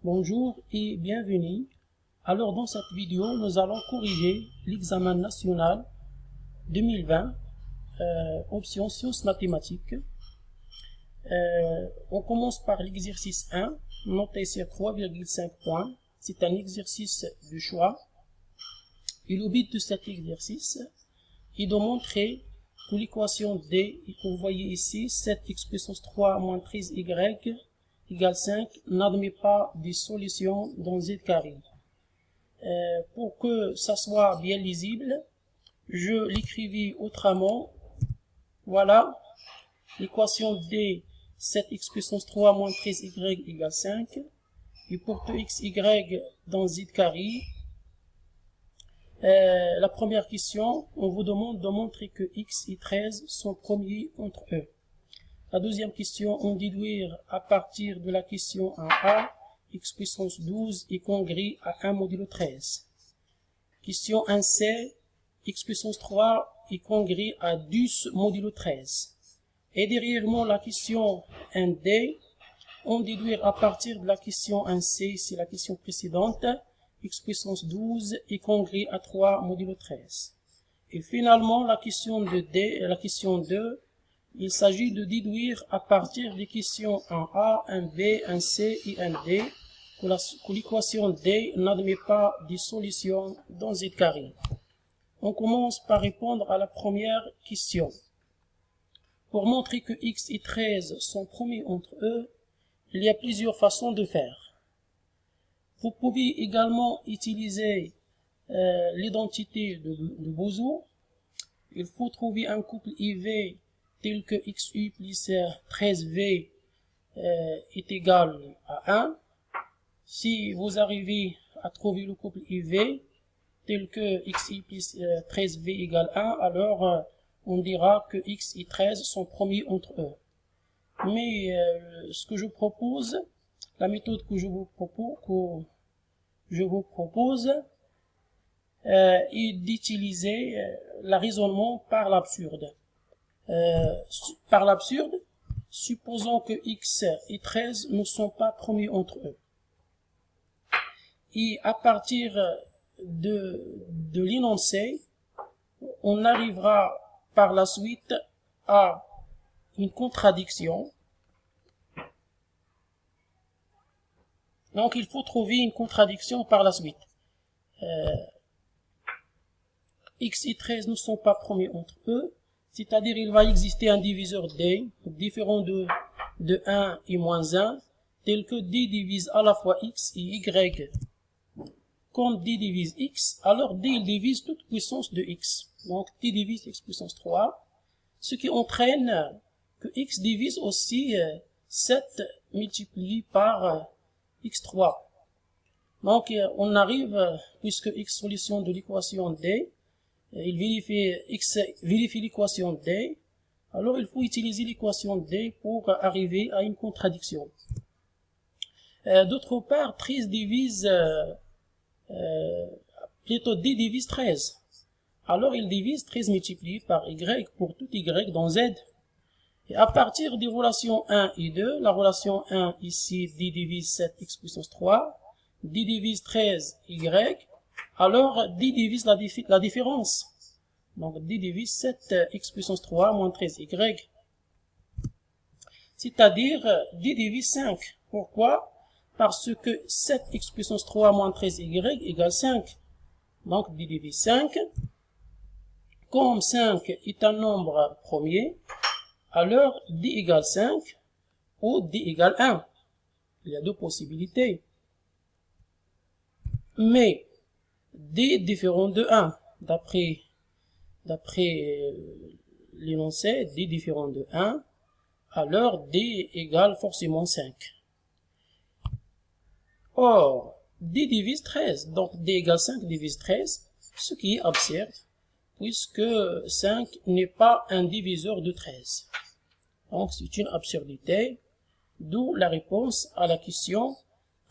Bonjour et bienvenue. Alors dans cette vidéo, nous allons corriger l'examen national 2020, option sciences mathématiques. On commence par l'exercice 1, noté sur 3,5 points. C'est un exercice de choix. Et le but de cet exercice est de montrer que l'équation D, que vous voyez ici, 7x puissance 3 moins 13y égale 5, n'admet pas de solution dans Z carré. Pour que ça soit bien lisible, je l'écrivis autrement. Voilà, l'équation D, 7x puissance 3 moins 13y égale 5. Et pour tout xy dans Z carré, la première question, on vous demande de montrer que x et 13 sont premiers entre eux. La deuxième question, on déduire à partir de la question 1a, x puissance 12 est congrue à 1 modulo 13. Question 1c, x puissance 3 est congrue à 10 modulo 13. Et derrière la question 1d, on déduire à partir de la question 1c, c'est la question précédente, x puissance 12 est congrue à 3 modulo 13. Et finalement, la question de D, la question 2, il s'agit de déduire à partir des questions 1A, 1B, 1C et 1D que l'équation D n'admet pas de solution dans Z carré. On commence par répondre à la première question. Pour montrer que x et 13 sont premiers entre eux, il y a plusieurs façons de faire. Vous pouvez également utiliser l'identité de Boson. Il faut trouver un couple IV tel que xu plus 13v est égal à 1. Si vous arrivez à trouver le couple IV tel que xi plus 13v égale 1, alors on dira que x et 13 sont premiers entre eux. Mais ce que je propose, la méthode que je vous propose est d'utiliser le raisonnement par l'absurde. Par l'absurde, supposons que x et 13 ne sont pas premiers entre eux. Et à partir de l'énoncé, on arrivera par la suite à une contradiction. Donc il faut trouver une contradiction par la suite. X et 13 ne sont pas premiers entre eux, c'est-à-dire il va exister un diviseur D, différent de 1 et moins 1, tel que D divise à la fois X et Y. Comme D divise X, alors D il divise toute puissance de X. Donc D divise X puissance 3, ce qui entraîne que X divise aussi 7 multiplié par X3. Donc on arrive, puisque X solution de l'équation D, il vérifie l'équation D, alors il faut utiliser l'équation D pour arriver à une contradiction. D'autre part, 13 divise, plutôt D divise 13. Alors il divise 13 multiplié par Y pour tout Y dans Z. Et à partir des relations 1 et 2, la relation 1 ici, D divise 7x puissance 3, D divise 13y, alors D divise la différence. Donc D divise 7x puissance 3 moins 13y. C'est-à-dire D divise 5. Pourquoi? Parce que 7x puissance 3 moins 13y égale 5. Donc D divise 5. Comme 5 est un nombre premier, alors D égale 5 ou D égale 1. Il y a deux possibilités. Mais D est différent de 1. D'après l'énoncé, D est différent de 1. Alors D égale forcément 5. Or, D divise 13. Donc D égale 5 divise 13. Ce qui est absurde, puisque 5 n'est pas un diviseur de 13. Donc c'est une absurdité, d'où la réponse à la question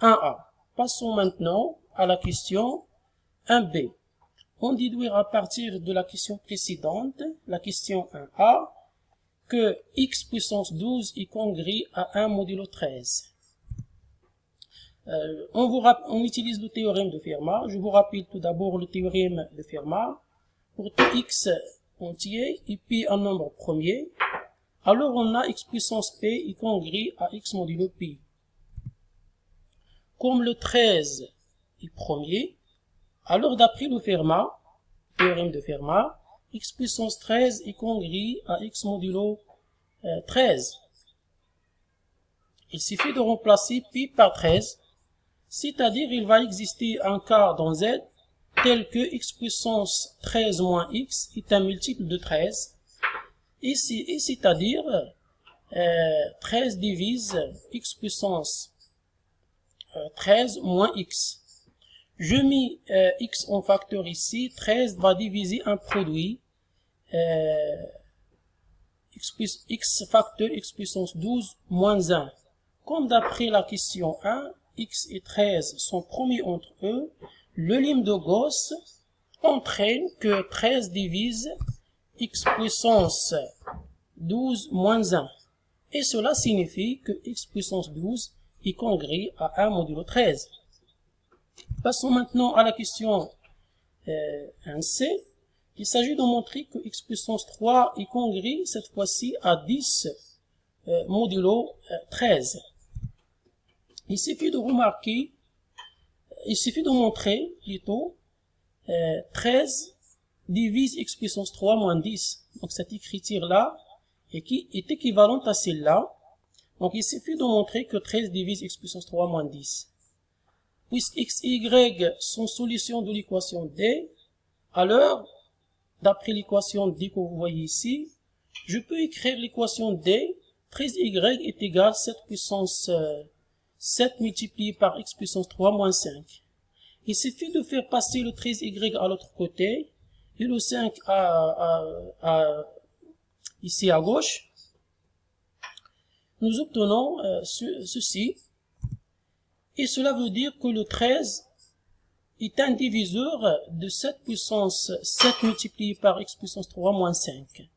1A. Passons maintenant à la question 1B. On déduire à partir de la question précédente, la question 1A, que x puissance 12 est congrue à 1 modulo 13. On utilise le théorème de Fermat. Je vous rappelle tout d'abord le théorème de Fermat. Pour tout x entier et pi un nombre premier, alors on a x puissance p est congrue à x modulo pi. Comme le 13 est premier, alors d'après le Fermat, théorème de Fermat, x puissance 13 est congrue à x modulo 13. Il suffit de remplacer pi par 13, c'est-à-dire il va exister un cas dans Z tel que x puissance 13 moins x est un multiple de 13, et c'est-à-dire 13 divise x puissance 13 moins x. Je mets x en facteur ici, 13 va diviser un produit x facteur x puissance 12 moins 1. Comme d'après la question 1, x et 13 sont promis entre eux, le limbe de Gauss entraîne que 13 divise x puissance 12 moins 1. Et cela signifie que x puissance 12 est congrue à 1 modulo 13. Passons maintenant à la question 1c. Il s'agit de montrer que x puissance 3 est congrue cette fois-ci à 10 modulo 13. Il suffit de montrer plutôt 13 divise x puissance 3 moins 10. Donc cette écriture-là est équivalente à celle-là. Donc il suffit de montrer que 13 divise x puissance 3 moins 10. Puisque x et y sont solutions de l'équation D, alors, d'après l'équation D que vous voyez ici, je peux écrire l'équation D, 13y est égal à 7 puissance 7 multiplié par x puissance 3 moins 5. Il suffit de faire passer le 13y à l'autre côté et le 5 ici à gauche. Nous obtenons ceci. Et cela veut dire que le 13 est un diviseur de 7 puissance 7 multiplié par x puissance 3 moins 5.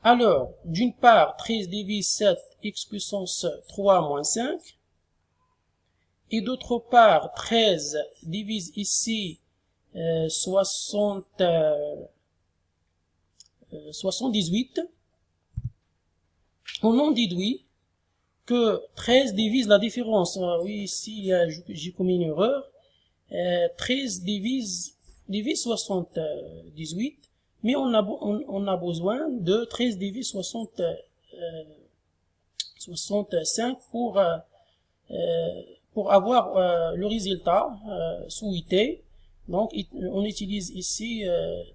Alors, d'une part, 13 divise 7 x puissance 3 moins 5. Et d'autre part, 13 divise ici 78. On en déduit que 13 divise la différence. Oui, ici, j'ai commis une erreur. 13 divise 78, mais on a besoin de 13 divise 65 pour avoir le résultat souhaité. Donc, on utilise ici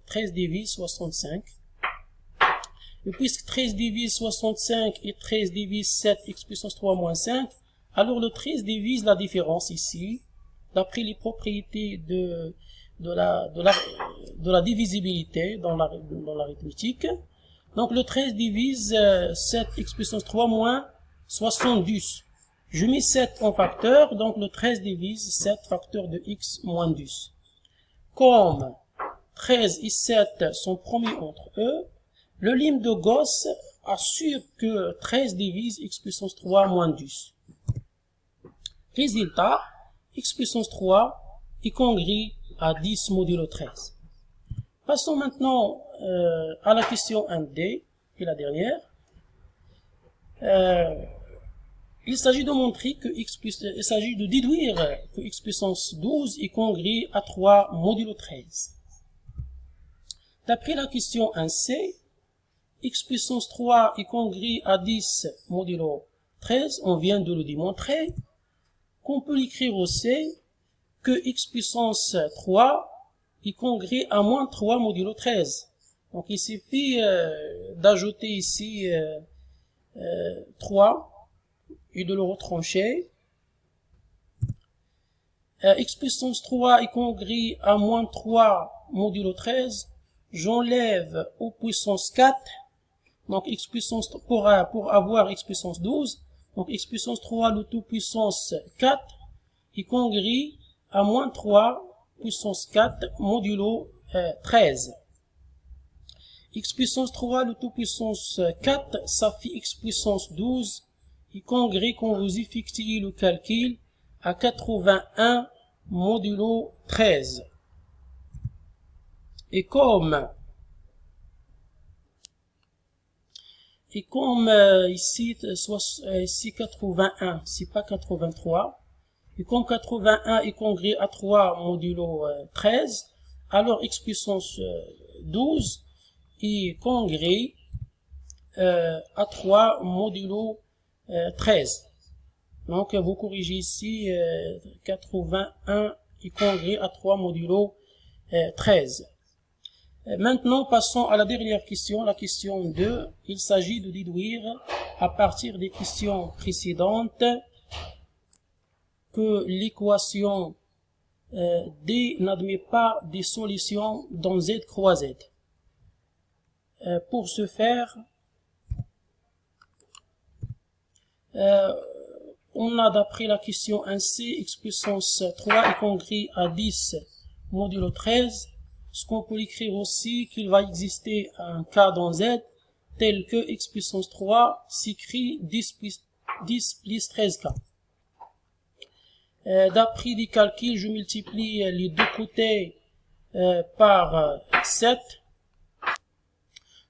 13 divise 65. Et puisque 13 divise 65 et 13 divise 7 x puissance 3 moins 5, alors le 13 divise la différence ici, d'après les propriétés de la divisibilité dans l'arithmétique. Donc le 13 divise 7 x puissance 3 moins 70. Je mets 7 en facteur, donc le 13 divise 7 facteur de x moins 10. Comme 13 et 7 sont promis entre eux, le limbe de Gauss assure que 13 divise x puissance 3 moins 10. Résultat, x puissance 3 est congrue à 10 modulo 13. Passons maintenant à la question 1D, et la dernière. Il s'agit de montrer que il s'agit de déduire que x puissance 12 est congrue à 3 modulo 13. D'après la question 1C, x puissance 3 est congrue à 10 modulo 13, on vient de le démontrer, qu'on peut l'écrire aussi que x puissance 3 est congrue à moins 3 modulo 13. Donc il suffit d'ajouter ici 3 et de le retrancher. X puissance 3 est congrue à moins 3 modulo 13, j'enlève au puissance 4. Donc x puissance pour avoir x puissance 12, donc x puissance 3 le tout puissance 4 est congrue à moins 3 puissance 4 modulo 13. X puissance 3 le tout puissance 4, ça fait x puissance 12 est congrès quand vous effectuez le calcul à 81 modulo 13. Et comme ici 81, c'est pas 83, et comme 81 est congrès à 3 modulo 13, alors x puissance 12 est congrès à 3 modulo 13. Donc vous corrigez ici 81 est congrès à 3 modulo 13. Maintenant, passons à la dernière question, la question 2. Il s'agit de déduire, à partir des questions précédentes, que l'équation D n'admet pas des solutions dans Z croix Z. Pour ce faire, on a d'après la question 1C, x puissance 3 est congrès à 10 modulo 13. Ce qu'on peut écrire aussi qu'il va exister un cas dans Z tel que x puissance 3 s'écrit 10 plus 13k. D'après des calculs, je multiplie les deux côtés par 7.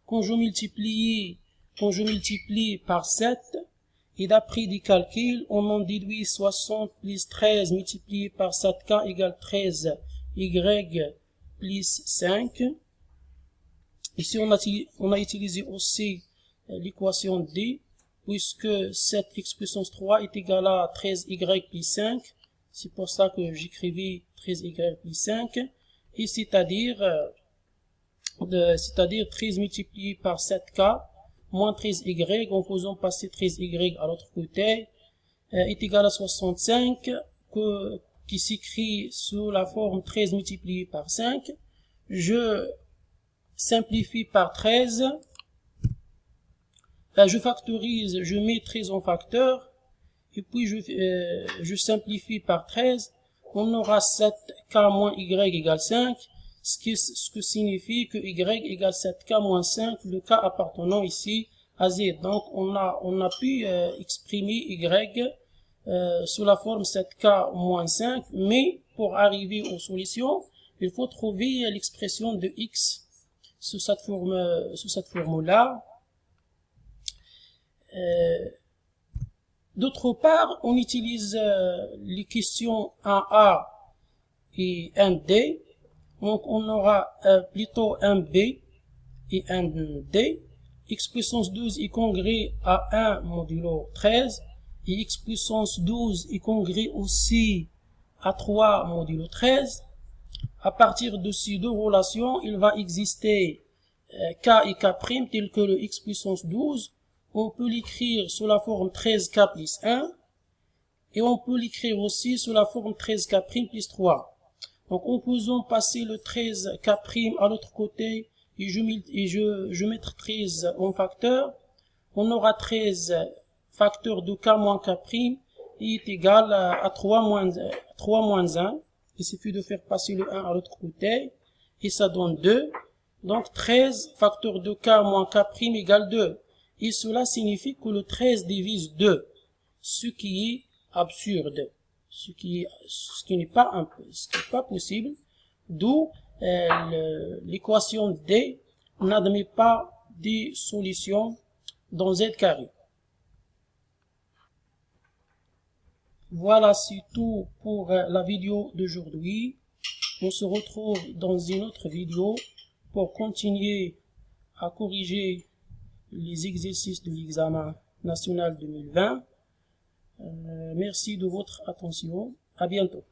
Quand je multiplie par 7, et d'après des calculs, on en déduit 60 plus 13 multiplié par 7k égale 13y plus 5. Ici, on a utilisé aussi l'équation D, puisque 7x puissance 3 est égal à 13y plus 5. C'est pour ça que j'écrivais 13y plus 5. Et c'est-à-dire 13 multiplié par 7k moins 13y, en faisant passer 13y à l'autre côté, est égal à 65, qui s'écrit sous la forme 13 multiplié par 5. Je simplifie par 13. Je factorise, je mets 13 en facteur. Et puis je simplifie par 13. On aura 7k moins y égale 5. Ce que signifie que y égale 7k moins 5, le cas appartenant ici à z. Donc on a pu exprimer y sous la forme 7k moins 5, mais pour arriver aux solutions, il faut trouver l'expression de x sous cette forme-là. D'autre part, on utilise les questions 1a et 1d. Donc on aura plutôt 1b et 1d. X puissance 12 est congrès à 1 modulo 13. Et x puissance 12 est congrès aussi à 3 modulo 13. À partir de ces deux relations, il va exister k et k' tel que le x puissance 12. On peut l'écrire sous la forme 13k plus 1. Et on peut l'écrire aussi sous la forme 13k' plus 3. Donc en faisant passer le 13k' à l'autre côté et je mettre 13 en facteur, on aura 13 facteur de k moins k' est égal à 3 moins 1. Il suffit de faire passer le 1 à l'autre côté et ça donne 2. Donc 13 facteur de k moins k' égale 2. Et cela signifie que le 13 divise 2, ce qui est absurde. Ce qui n'est pas possible, d'où l'équation D n'admet pas des solutions dans Z carré. Voilà, c'est tout pour la vidéo d'aujourd'hui. On se retrouve dans une autre vidéo pour continuer à corriger les exercices de l'examen national 2020. Merci de votre attention. À bientôt.